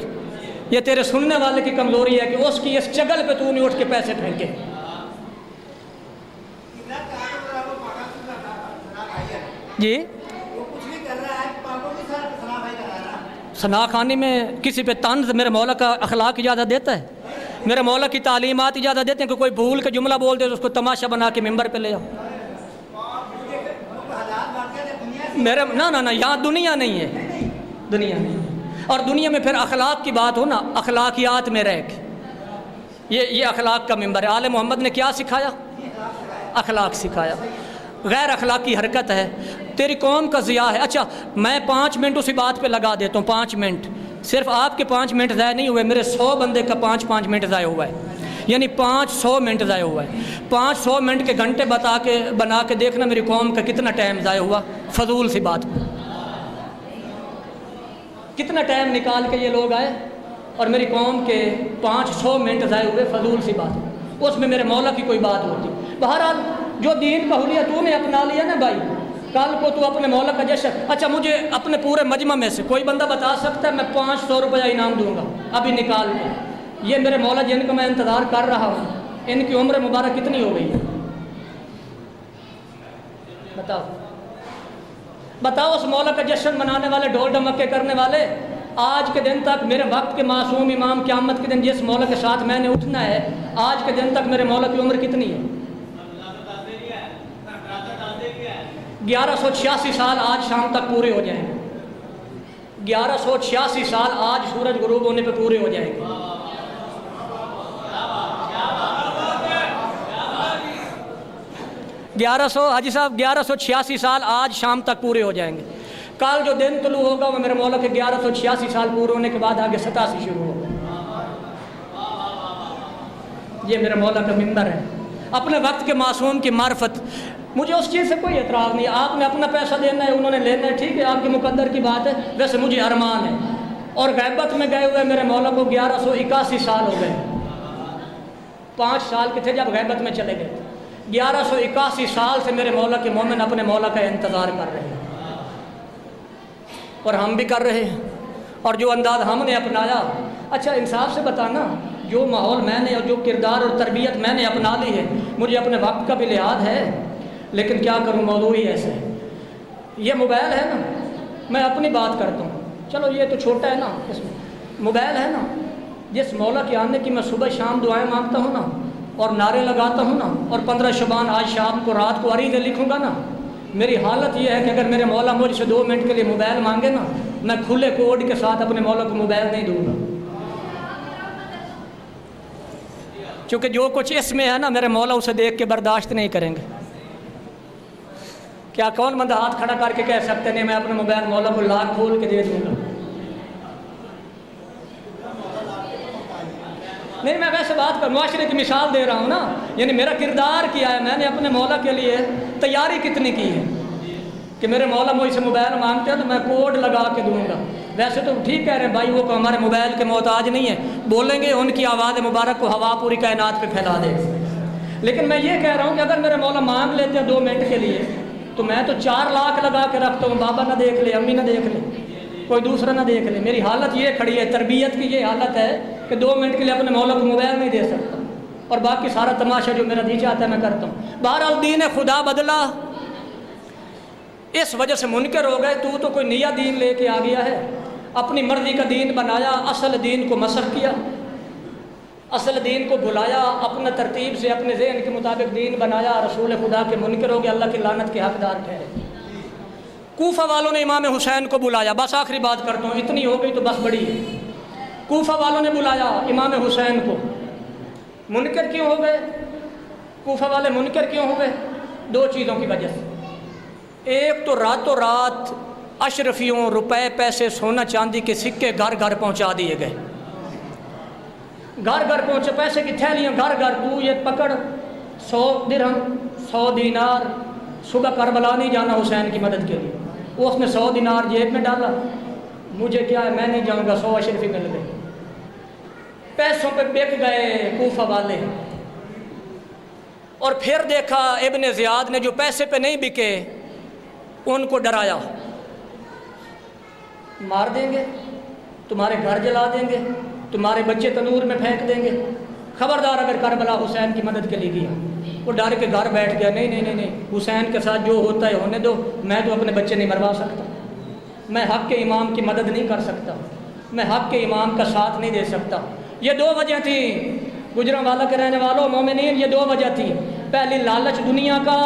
یہ تیرے سننے والے کی کمزوری ہے کہ اس کی اس چگل پہ تو نہیں اٹھ کے پیسے پھینکے. جی ثنا خوانی میں کسی پہ طنز میرے مولا کا اخلاق اجازت دیتا ہے؟ میرے مولا کی تعلیمات اجازت دیتے ہیں کہ کوئی بھول کے جملہ بول دے تو اس کو تماشا بنا کے ممبر پہ لے آؤ؟ میرے نہ یہاں دنیا نہیں ہے، دنیا نہیں ہے. اور دنیا میں پھر اخلاق کی بات ہو نا، اخلاقیات میں رہ کے یہ اخلاق کا ممبر ہے. آل محمد نے کیا سکھایا؟ اخلاق سکھایا. غیر اخلاقی حرکت ہے، تیری قوم کا ضیاع ہے. اچھا میں 5 منٹ اسی بات پہ لگا دیتا ہوں. 5 منٹ صرف آپ کے 5 منٹ ضائع نہیں ہوئے، میرے 100 بندے کا 5-5 منٹ ضائع ہوا ہے. یعنی 500 منٹ ضائع ہوا ہے. 500 منٹ کے گھنٹے بنا کے دیکھنا میری قوم کا کتنا ٹائم ضائع ہوا فضول سی بات پہ. کتنا ٹائم نکال کے یہ لوگ آئے اور میری قوم کے 500 منٹ ضائع ہوئے فضول سی بات. اس میں میرے مولا کی کوئی بات ہوتی. بہرحال جو دین کا حلیہ تو نے اپنا لیا نا بھائی، کل کو تو اپنے مولا کا جشن. اچھا مجھے اپنے پورے مجمع میں سے کوئی بندہ بتا سکتا ہے میں 500 روپیہ انعام دوں گا ابھی نکال کے؟ یہ میرے مولا جن کا میں انتظار کر رہا ہوں، ان کی عمر مبارک کتنی ہو گئی ہے؟ بتاؤ اس مولا کا جشن منانے والے، ڈھول ڈمکے کرنے والے، آج کے دن تک میرے وقت کے معصوم امام قیامت کے دن جس مولا کے ساتھ میں نے اٹھنا ہے، آج کے دن تک میرے مولا کی عمر کتنی ہے؟ 1186 سال آج شام تک پورے ہو جائیں گے. 1186 سال آج سورج غروب ہونے پہ پورے ہو جائیں گے. حاجی صاحب 1186 سال آج شام تک پورے ہو جائیں گے. کل جو دن طلوع ہوگا وہ میرے مولا کے 1186 سال پورے ہونے کے بعد آگے 87 شروع ہوگا. یہ میرے مولا کا ممبر ہے. اپنے وقت کے معصوم کی معرفت، مجھے اس چیز سے کوئی اعتراض نہیں. آپ نے اپنا پیسہ دینا ہے، انہوں نے لینا ہے، ٹھیک ہے، آپ کے مقدر کی بات ہے. ویسے مجھے ارمان ہے. اور غیبت میں گئے ہوئے میرے مولا کو 1181 سال ہو گئے. 5 سال کے تھے جب غیبت میں چلے گئے. 1181 سال سے میرے مولا کے مومن اپنے مولا کا انتظار کر رہے ہیں، اور ہم بھی کر رہے ہیں. اور جو انداز ہم نے اپنایا، اچھا انصاف سے بتانا، جو ماحول میں نے اور جو کردار اور تربیت میں نے اپنا لی ہے، مجھے اپنے وقت کا بھی لحاظ ہے، لیکن کیا کروں، موضوع ہی ایسے ہے. یہ موبائل ہے نا، میں اپنی بات کرتا ہوں، چلو یہ تو چھوٹا ہے نا، اس میں موبائل ہے نا، جس مولا کے آنے کی میں صبح شام دعائیں مانگتا ہوں نا، اور نعرے لگاتا ہوں نا، اور 15 شعبان آج شام کو رات کو عریضیں لکھوں گا نا، میری حالت یہ ہے کہ اگر میرے مولا مجھ سے 2 منٹ کے لیے موبائل مانگے نا، میں کھلے کوڈ کے ساتھ اپنے مولا کو موبائل نہیں دوں گا. چونکہ جو کچھ اس میں ہے نا، میرے مولا اسے دیکھ کے برداشت نہیں کریں گے. کیا کون بندہ ہاتھ کھڑا کر کے کہہ سکتے نہیں میں اپنے موبائل مولا کو لاکھ کھول کے دے دوں گا؟ نہیں، میں ویسے بات کر معاشرے کی مثال دے رہا ہوں نا. یعنی میرا کردار کیا ہے، میں نے اپنے مولا کے لیے تیاری کتنی کی ہے کہ میرے مولا مجھ سے موبائل مانگتے ہیں تو میں کوڈ لگا کے دوں گا. ویسے تو ٹھیک کہہ رہے ہیں بھائی، وہ ہمارے موبائل کے محتاج نہیں ہے، بولیں گے ان کی آواز مبارک کو ہوا پوری کائنات پہ پھیلا دے. لیکن میں یہ کہہ رہا ہوں کہ اگر میرے مولا مانگ لیتے ہیں 2 منٹ کے لیے، تو میں تو 4 لاکھ لگا کے رکھتا ہوں. بابا نہ دیکھ لے، امی نہ دیکھ لے، کوئی دوسرا نہ دیکھ لے. میری حالت یہ کھڑی ہے، تربیت کی یہ حالت ہے کہ 2 منٹ کے لیے اپنے مولا کو موبائل نہیں دے سکتا، اور باقی سارا تماشا جو میرا جی چاہتا ہے میں کرتا ہوں. بہرحال دین خدا بدلا، اس وجہ سے منکر ہو گئے. تو کوئی نیا دین لے کے آ گیا ہے، اپنی مرضی کا دین بنایا، اصل دین کو مسخ کیا. اصل دین کو بلایا، اپنا ترتیب سے اپنے ذہن کے مطابق دین بنایا، رسول خدا کے منکر ہو گئے، اللہ کی لعنت کے حقدار ٹھہرے۔ کوفہ والوں نے امام حسین کو بلایا، بس آخری بات کرتا ہوں، اتنی ہو گئی تو بس بڑی ہے۔ کوفہ والوں نے بلایا امام حسین کو، منکر کیوں ہو گئے؟ کوفہ والے منکر کیوں ہو گئے؟ دو چیزوں کی وجہ سے۔ ایک تو راتوں رات اشرفیوں، روپے پیسے سونا چاندی کے سکے گھر گھر پہنچا دیے گئے، گھر گھر پہنچے، پیسے کی تھیلیاں گھر گھر، تو یہ پکڑ 100 درہم 100 دینار، صبح کربلا نہیں جانا حسین کی مدد کے لیے، وہ اس نے 100 دینار جیب میں ڈالا، مجھے کیا ہے میں نہیں جاؤں گا، 100 اشرفی مل گئے۔ پیسوں پہ بک گئے کوفہ والے، اور پھر دیکھا ابن زیاد نے جو پیسے پہ نہیں بکے ان کو ڈرایا، مار دیں گے، تمہارے گھر جلا دیں گے، تمہارے بچے تنور میں پھینک دیں گے، خبردار اگر کربلا حسین کی مدد کے لیے گیا۔ وہ ڈر کے گھر بیٹھ گیا، نہیں نہیں نہیں نہیں، حسین کے ساتھ جو ہوتا ہے ہونے دو، میں تو اپنے بچے نہیں مروا سکتا، میں حق کے امام کی مدد نہیں کر سکتا، میں حق کے امام کا ساتھ نہیں دے سکتا۔ یہ دو وجہ تھی، گجرانوالہ کے رہنے والوں مومنین، یہ دو وجہ تھی۔ پہلی لالچ دنیا کا،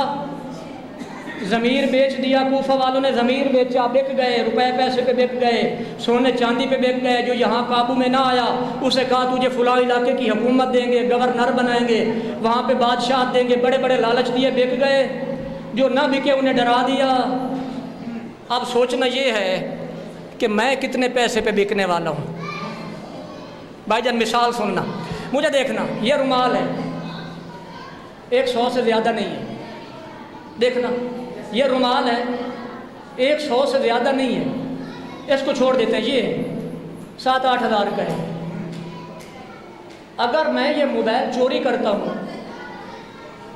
ضمیر بیچ دیا، کوفہ والوں نے ضمیر بیچا، بک گئے، روپے پیسے پہ بک گئے، سونے چاندی پہ بک گئے۔ جو یہاں قابو میں نہ آیا اسے کہا تجھے فلاں علاقے کی حکومت دیں گے، گورنر بنائیں گے، وہاں پہ بادشاہ دیں گے، بڑے بڑے لالچ دیے، بک گئے۔ جو نہ بکے انہیں ڈرا دیا۔ اب سوچنا یہ ہے کہ میں کتنے پیسے پہ بکنے والا ہوں۔ بھائی جان مثال سننا، مجھے دیکھنا، یہ رومال ہے، 100 سے زیادہ نہیں ہے، دیکھنا یہ رومال ہے، 100 سے زیادہ نہیں ہے، اس کو چھوڑ دیتے ہیں، یہ 7-8 ہزار کا ہے۔ اگر میں یہ موبائل چوری کرتا ہوں،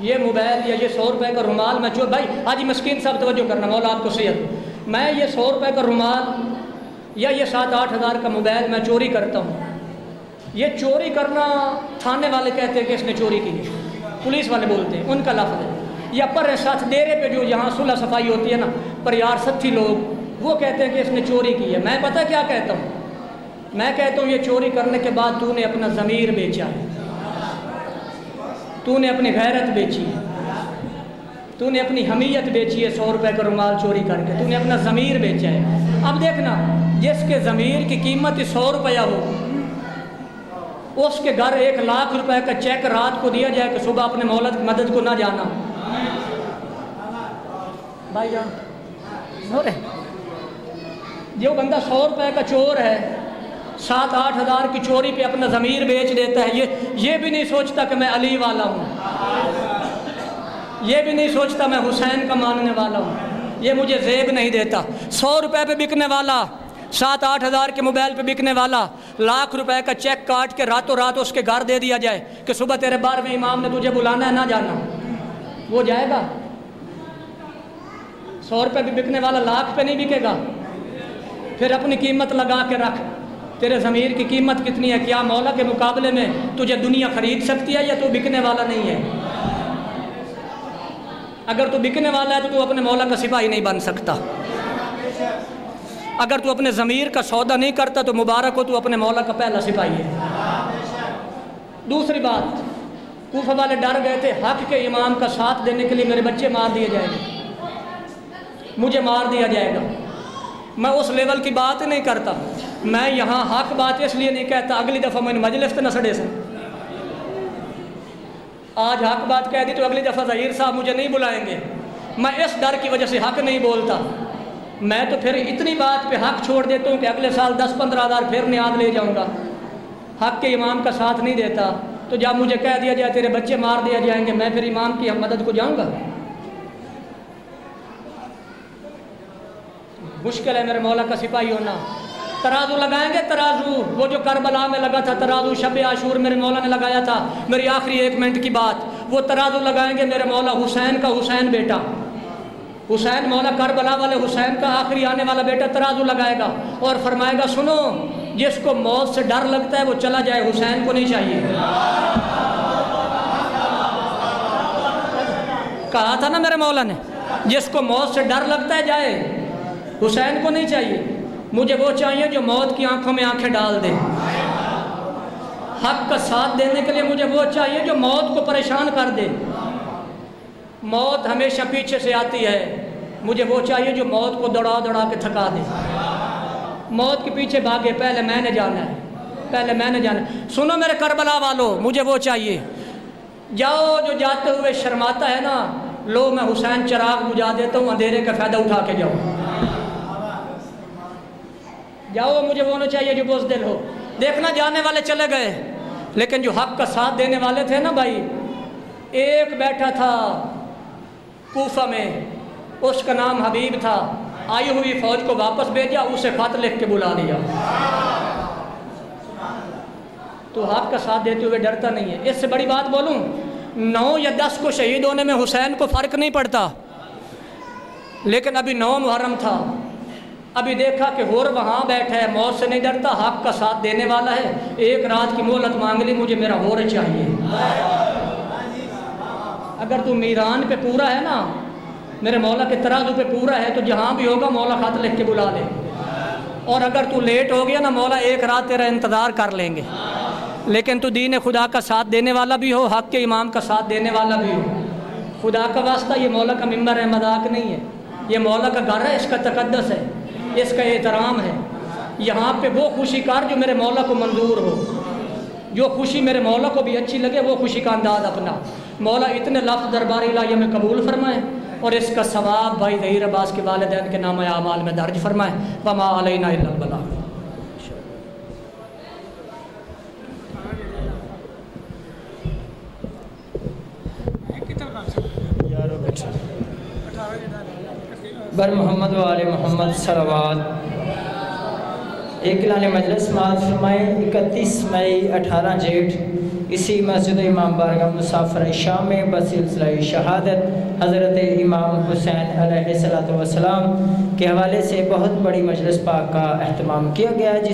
یہ موبائل یا یہ 100 روپے کا رومال میں چور، بھائی حاجی مسکین صاحب توجہ کرنا، مولا آپ کو صحت، میں یہ 100 روپے کا رومال یا یہ 7-8 ہزار کا موبائل میں چوری کرتا ہوں، یہ چوری کرنا تھانے والے کہتے ہیں کہ اس نے چوری کی ہے، پولیس والے بولتے ہیں، ان کا لفظ ہے، یا پر ساتھ ڈیرے پہ جو یہاں صلح صفائی ہوتی ہے نا، پریار ستھی لوگ وہ کہتے ہیں کہ اس نے چوری کی ہے۔ میں پتہ کیا کہتا ہوں؟ میں کہتا ہوں یہ چوری کرنے کے بعد تو نے اپنا ضمیر بیچا ہے، تو نے اپنی غیرت بیچی ہے، تو نے اپنی حمیت بیچی ہے 100 روپے کا رومال چوری کر کے، تو نے اپنا ضمیر بیچا ہے۔ اب دیکھنا، جس کے ضمیر کی قیمت 100 روپیہ ہو، اس کے گھر 1 لاکھ روپے کا چیک رات کو دیا جائے کہ صبح اپنے مولا کی مدد کو نہ جانا۔ بھائی جان ہو رہے، جو بندہ 100 روپے کا چور ہے، 7-8 ہزار کی چوری پہ اپنا ضمیر بیچ دیتا ہے، یہ بھی نہیں سوچتا کہ میں علی والا ہوں، یہ بھی نہیں سوچتا میں حسین کا ماننے والا ہوں، یہ مجھے زیب نہیں دیتا۔ 100 روپے پہ بکنے والا، 7-8 ہزار کے موبائل پہ بکنے والا، 1 لاکھ روپے کا چیک کاٹ کے راتوں رات اس کے گھر دے دیا جائے کہ صبح تیرے 12ویں امام نے تجھے بلانا ہے، نہ جانا، وہ جائے گا؟ 100 روپے بھی بکنے والا 1 لاکھ پہ نہیں بکے گا؟ پھر اپنی قیمت لگا کے رکھ، تیرے ضمیر کی قیمت کتنی ہے؟ کیا مولا کے مقابلے میں تجھے دنیا خرید سکتی ہے یا تو بکنے والا نہیں ہے؟ اگر تو بکنے والا ہے تو اپنے مولا کا سپاہی نہیں بن سکتا، اگر تو اپنے ضمیر کا سودا نہیں کرتا تو مبارک ہو، تو اپنے مولا کا پہلا سپاہی ہے۔ دوسری بات، کوفہ والے ڈر گئے تھے حق کے امام کا ساتھ دینے کے لیے میرے بچے مار دیے جائیں گے، مجھے مار دیا جائے گا۔ میں اس لیول کی بات نہیں کرتا، میں یہاں حق بات اس لیے نہیں کہتا اگلی دفعہ میں مجلس پہ نہ سڑے سے، آج حق بات کہہ دی تو اگلی دفعہ ظہیر صاحب مجھے نہیں بلائیں گے، میں اس ڈر کی وجہ سے حق نہیں بولتا۔ میں تو پھر اتنی بات پہ حق چھوڑ دیتا ہوں کہ اگلے سال 10-15 ہزار پھر نیاد لے جاؤں گا، حق کے امام کا ساتھ نہیں دیتا تو جب مجھے کہہ دیا جائے تیرے بچے مار دیا جائیں گے، میں پھر امام کی مدد کو جاؤں گا؟ مشکل ہے میرے مولا کا سپاہی ہونا۔ ترازو لگائیں گے، ترازو وہ جو کربلا میں لگا تھا ترازو، شب عاشور میرے مولا نے لگایا تھا، میری آخری 1 منٹ کی بات، وہ ترازو لگائیں گے میرے مولا حسین کا، حسین بیٹا حسین، مولا کربلا والے حسین کا آخری آنے والا بیٹا ترازو لگائے گا اور فرمائے گا سنو، جس کو موت سے ڈر لگتا ہے وہ چلا جائے، حسین کو نہیں چاہیے۔ کہا تھا نا میرے مولا نے، جس کو موت سے ڈر لگتا ہے جائے، حسین کو نہیں چاہیے، مجھے وہ چاہیے جو موت کی آنکھوں میں آنکھیں ڈال دے۔ حق کا ساتھ دینے کے لیے مجھے وہ چاہیے جو موت کو پریشان کر دے۔ موت ہمیشہ پیچھے سے آتی ہے، مجھے وہ چاہیے جو موت کو دوڑا دوڑا کے تھکا دے۔ موت کے پیچھے بھاگے، پہلے میں نے جانا ہے، پہلے میں نے جانا ہے۔ سنو میرے کربلا والو، مجھے وہ چاہیے۔ جاؤ جو جاتے ہوئے شرماتا ہے نا، لو میں حسین چراغ بجھا دیتا ہوں، اندھیرے کا فائدہ اٹھا کے جاؤ۔ جاؤ، مجھے وہ نہ چاہیے جو بزدل ہو۔ دیکھنا جانے والے چلے گئے، لیکن جو حق کا ساتھ دینے والے تھے نا بھائی، ایک بیٹھا تھا کوفہ میں، اس کا نام حبیب تھا، آئی ہوئی فوج کو واپس بھیجا، اسے خط لکھ کے بلا لیا۔ تو حق کا ساتھ دیتے ہوئے ڈرتا نہیں ہے۔ اس سے بڑی بات بولوں، 9 یا 10 کو شہید ہونے میں حسین کو فرق نہیں پڑتا، لیکن ابھی 9 محرم تھا، ابھی دیکھا کہ ہور وہاں بیٹھا ہے، موت سے نہیں ڈرتا، حق کا ساتھ دینے والا ہے، ایک رات کی مہلت مانگ لی، مجھے میرا ہور چاہیے۔ اگر تو میدان پہ پورا ہے نا، میرے مولا کے ترازو پہ پورا ہے، تو جہاں بھی ہوگا مولا خط لکھ کے بلا لے۔ اور اگر تو لیٹ ہو گیا نا، مولا ایک رات تیرا انتظار کر لیں گے۔ لیکن تو دین خدا کا ساتھ دینے والا بھی ہو، حق کے امام کا ساتھ دینے والا بھی ہو، خدا کا واسطہ یہ مولا کا ممبر ہے، مذاق نہیں ہے، یہ مولا کا گھر ہے، اس کا تقدس ہے، اس کا احترام ہے۔ یہاں پہ وہ خوشی کار جو میرے مولا کو منظور ہو، جو خوشی میرے مولا کو بھی اچھی لگے، وہ خوشی کا انداز اپنا۔ مولا اتنے لفظ دربار الہیہ میں قبول فرمائے، اور اس کا ثواب بھائی ظہیر عباس کے والدین کے نامہ اعمال میں درج فرمائے۔ وما علینا الا البلاغ۔ بر محمد و آل محمد صلوات۔ ایک اعلان مجلس سماعت فرمائیں۔ 31 مئی 18 جیٹھ اسی مسجد امام بارگاہ مسافر شام میں بسلسلہ شہادت حضرت امام حسین علیہ السلام کے حوالے سے بہت بڑی مجلس پاک کا اہتمام کیا گیا، جس